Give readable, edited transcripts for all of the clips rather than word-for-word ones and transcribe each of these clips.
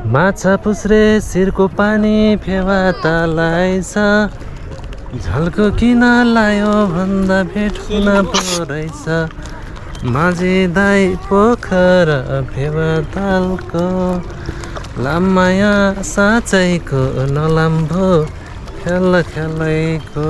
माछा पुछ्रे शिरको पानी फेवा तालाइछ झल्को किन लायो भन्दा भेट हुन पो रहेछ माझी दाई पोखरा फेवा तालको लामाया साँच्चैको नलाम्भो खेल खेलैको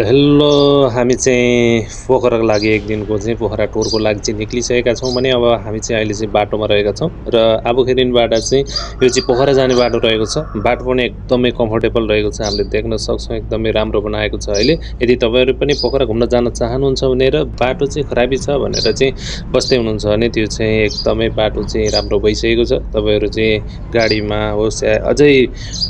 हेलो हामी चाहिँ पोखराको लागि एक दिनको चाहिँ पोखरा टुरको लागि चाहिँ निक्लिसकेका छौँ भने अब हामी चाहिँ अहिले चाहिँ बाटोमा रहेका छौँ र आबुखेरिनबाट चाहिँ यो चाहिँ पोखरा जाने बाटो रहेको छ। बाटो पनि एकदमै कम्फर्टेबल रहेको छ, हामीले देख्न सक्छौँ एकदमै राम्रो बनाएको छ। अहिले यदि तपाईँहरू पनि पोखरा घुम्न जान चाहनुहुन्छ भने र बाटो चाहिँ खराबी छ भनेर चाहिँ बस्दै हुनुहुन्छ भने त्यो चाहिँ एकदमै बाटो चाहिँ राम्रो भइसकेको छ। तपाईँहरू चाहिँ गाडीमा होस् या अझै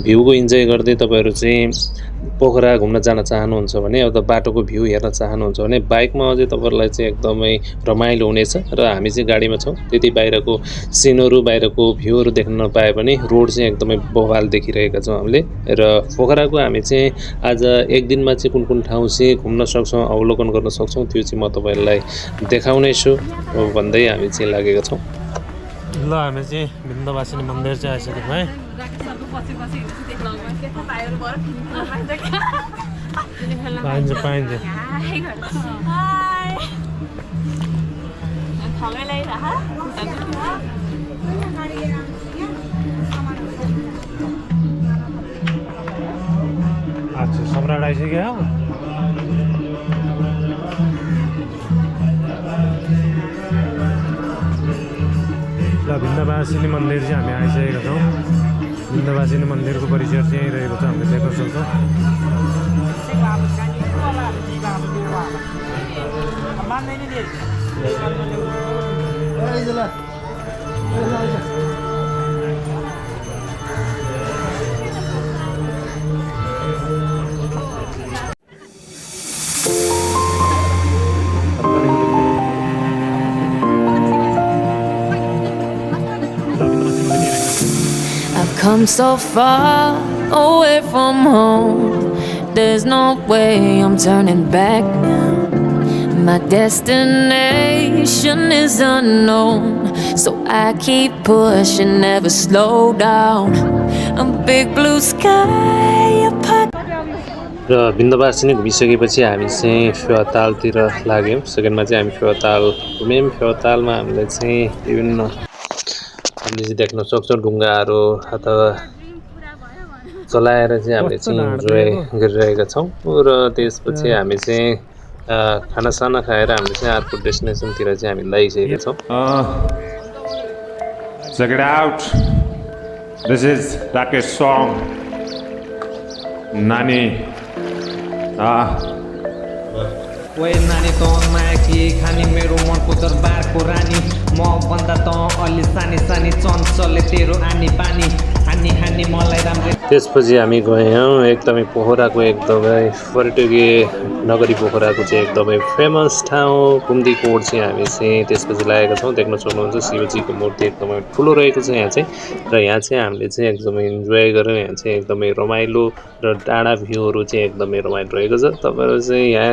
भ्यूको इन्जोय गर्दै तपाईँहरू चाहिँ पोखरा घुम्न जान चाहनुहुन्छ भने अब बाटोको भ्यू हेर्न चाहनुहुन्छ भने बाइकमा अझै तपाईँहरूलाई चाहिँ एकदमै रमाइलो हुनेछ। र हामी चाहिँ गाडीमा छौँ, त्यति बाहिरको सिनहरू बाहिरको भ्यूहरू देख्न नपाए पनि रोड चाहिँ एकदमै बवाल देखिरहेका छौँ हामीले। र पोखराको हामी चाहिँ आज एक दिनमा चाहिँ कुन कुन ठाउँ चाहिँ घुम्न सक्छौँ, अवलोकन गर्न सक्छौँ त्यो चाहिँ म तपाईँहरूलाई देखाउने छु भन्दै हामी चाहिँ लागेका छौँ। ल हामी चाहिँ विन्ध्यवासिनी मन्दिर चाहिँ आइसक्यौँ है। पाइन्छ पाइन्छ अच्छा सम्राट आइसक्यो। ल विन्ध्यवासिनी मन्दिर चाहिँ हामी आइसकेका छौँ। विन्ध्यवासिनी मन्दिरको परिसर चाहिँ यहीँ रहेको छ, हामीले देख्न सक्छौँ। Come so far away from home, there's no way I'm turning back now. My destination is unknown, so I keep pushing, never slow down. A big blue sky apart. र विन्ध्यवासिनी घुमिसकेपछि हामी चाहिँ फेवातालतिर लाग्यौँ। सेकेन्डमा चाहिँ हामी फेवाताल घुम्यौँ। फेवातालमा हामीले चाहिँ विभिन्न हामीले चाहिँ देख्न सक्छौँ ढुङ्गाहरू अथवा चलाएर चाहिँ हामीले चाहिँ इन्जोय गरिरहेका छौँ। र त्यसपछि हामी चाहिँ खानासाना खाएर हामीले चाहिँ अर्को डेस्टिनेसनतिर चाहिँ हामी लागिसकेका छौँ। Check it out. This is Rakesh song. Nani. ओए नानी त माया के खानी मेरो मनको दरबारको रानी म भन्दा त अलि सानी सानी चञ्चलले तेरो आनी पानी हानी हानी मलाई राम्रै। त्यसपछि हामी गयौँ एकदमै पोखराको एकदमै पर्यटकीय नगरी पोखराको चाहिँ एकदमै फेमस ठाउँ कुम्दीकोट चाहिँ हामी चाहिँ त्यसपछि लागेका छौँ। देख्न सक्नुहुन्छ शिवजीको मूर्ति एकदमै ठुलो रहेको छ यहाँ चाहिँ। र यहाँ चाहिँ हामीले चाहिँ एकदमै इन्जोय गऱ्यौँ। यहाँ चाहिँ एकदमै रमाइलो र डाँडा भ्यूहरू चाहिँ एकदमै रमाइलो रहेको छ। तपाईँहरू चाहिँ यहाँ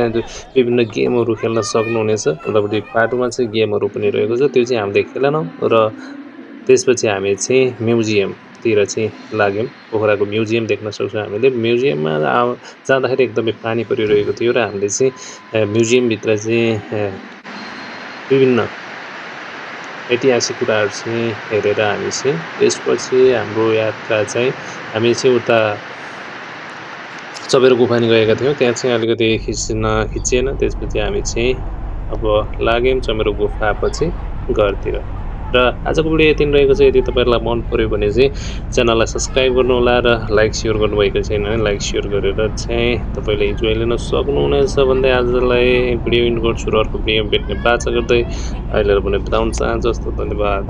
विभिन्न गेमहरू खेल्न सक्नुहुनेछ। उतापट्टि बाटोमा चाहिँ गेमहरू पनि रहेको छ, त्यो चाहिँ हामीले खेलेनौँ। र त्यसपछि हामी चाहिँ म्युजियमतिर चाहिँ लाग्यौँ। पोखराको म्युजियम देख्न सक्छौँ हामीले। म्युजियममा जाँदाखेरि एकदमै पानी परिरहेको थियो र हामीले चाहिँ म्युजियमभित्र चाहिँ विभिन्न ऐतिहासिक कुराहरू चाहिँ हेरेर हामी चाहिँ त्यसपछि हाम्रो यात्रा चाहिँ हामी चाहिँ उता चपेर गुफा नि गएका थियौँ। त्यहाँ चाहिँ अलिकति खिचिएन। त्यसपछि हामी चाहिँ अब लाग्यौँ चमेरो गुफा पछि घरतिर। र आजको भिडियो यति नै रहेको छ। यदि तपाईँहरूलाई मन पर्यो भने चाहिँ च्यानललाई सब्सक्राइब गर्नुहोला र लाइक सेयर गर्नुभएको छैन भने लाइक सेयर गरेर चाहिँ तपाईँले इन्जोय लिन सक्नुहुनेछ भन्दै आजलाई भिडियो इन्ड गर्छु र अर्को भिडियो भेट्ने बाचा गर्दै अहिले भने बिताउन चाहन्छु। जस्तो धन्यवाद।